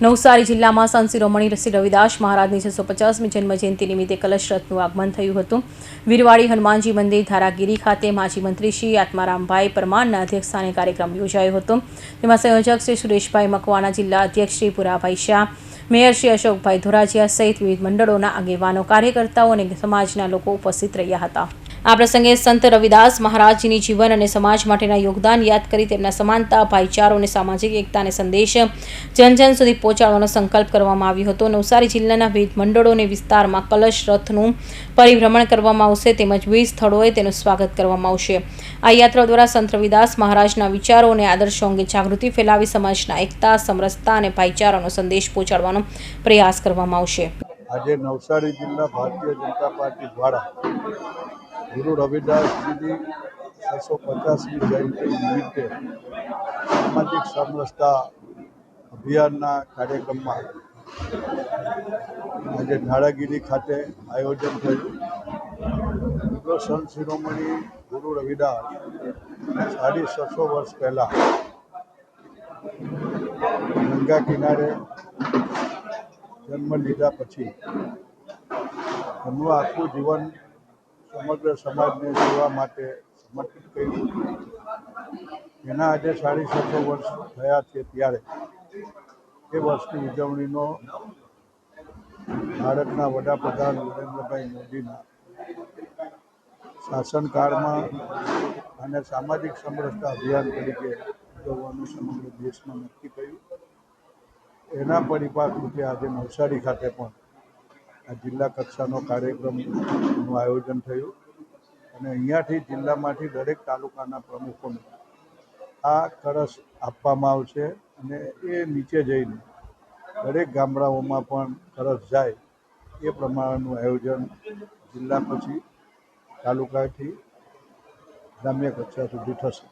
નવસારી જિલ્લામાં સંત શિરોમણી શ્રી રવિદાસ મહારાજની 650મી જન્મજયંતિ નિમિત્તે કલશ રથનું આગમન થયું હતું। વીરવાડી હનુમાનજી મંદિર ધારાગીરી ખાતે માજી મંત્રી શ્રી આત્મારામભાઈ પરમારના અધ્યક્ષસ્થાને કાર્યક્રમ યોજાયો હતો। તેમાં સંયોજક શ્રી સુરેશભાઈ મકવાણા, જિલ્લા અધ્યક્ષ શ્રી પુરાભાઈ શાહ, મેયર શ્રી અશોકભાઈ ધોરાજીયા સહિત વિવિધ મંડળોના આગેવાનો, કાર્યકર્તાઓ અને સમાજના લોકો ઉપસ્થિત રહ્યા હતા। આ પ્રસંગે સંત રવિદાસ મહારાજજીની જીવન અને સમાજ માટેના યોગદાન યાદ કરી તેમના સમાનતા, ભાઈચારો અને સામાજિક એકતાને સંદેશ જન જન સુધી પહોંચાડવાનો સંકલ્પ કરવામાં આવ્યો હતો। નવસારી જિલ્લાના વિવિધ મંડળો અને વિસ્તારમાં કલશ રથનું પરિભ્રમણ કરવામાં આવશે તેમજ વિવિધ સ્થળોએ તેનું સ્વાગત કરવામાં આવશે। આ યાત્રા દ્વારા સંત રવિદાસ મહારાજના વિચારો અને આદર્શો અંગે જાગૃતિ ફેલાવી સમાજના એકતા, સમરસતા અને ભાઈચારાનો સંદેશ પહોંચાડવાનો પ્રયાસ કરવામાં આવશે। આજે નવસારી જિલ્લા ભારતીય જનતા પાર્ટી દ્વારા ગુરુ રવિદાસજીની 650મી જયંતિ નિમિત્તે સામાજિક સમરસતા અભિયાનના કાર્યક્રમમાં આજે ધારાગીરી ખાતે આયોજન થયું। સંત શિરોમણી ગુરુ રવિદાસ 650 વર્ષ પહેલાં ગંગા કિનારે જન્મ લીધા પછી એમનું આખું જીવન સમગ્ર સમાજને સેવા માટે સમર્પિત કર્યું। એના આજે 650 વર્ષ થયા છે ત્યારે એ વર્ષની ઉજવણીનો ભારતના વડાપ્રધાન નરેન્દ્રભાઈ મોદીના શાસનકાળમાં અને સામાજિક સમરસતા અભિયાન તરીકે ઉજવવાનું સમગ્ર દેશમાં નક્કી કર્યું। એના પરિપાક રૂપે આજે નવસારી ખાતે પણ આ જિલ્લા કક્ષાનો કાર્યક્રમનું આયોજન થયું અને અહીંયાથી જિલ્લામાંથી દરેક તાલુકાના પ્રમુખોને આ કળશ આપવામાં આવશે અને એ નીચે જઈને દરેક ગામડાઓમાં પણ કળશ જાય એ પ્રમાણેનું આયોજન જિલ્લા પછી તાલુકાથી ગ્રામ્ય કક્ષા સુધી થશે।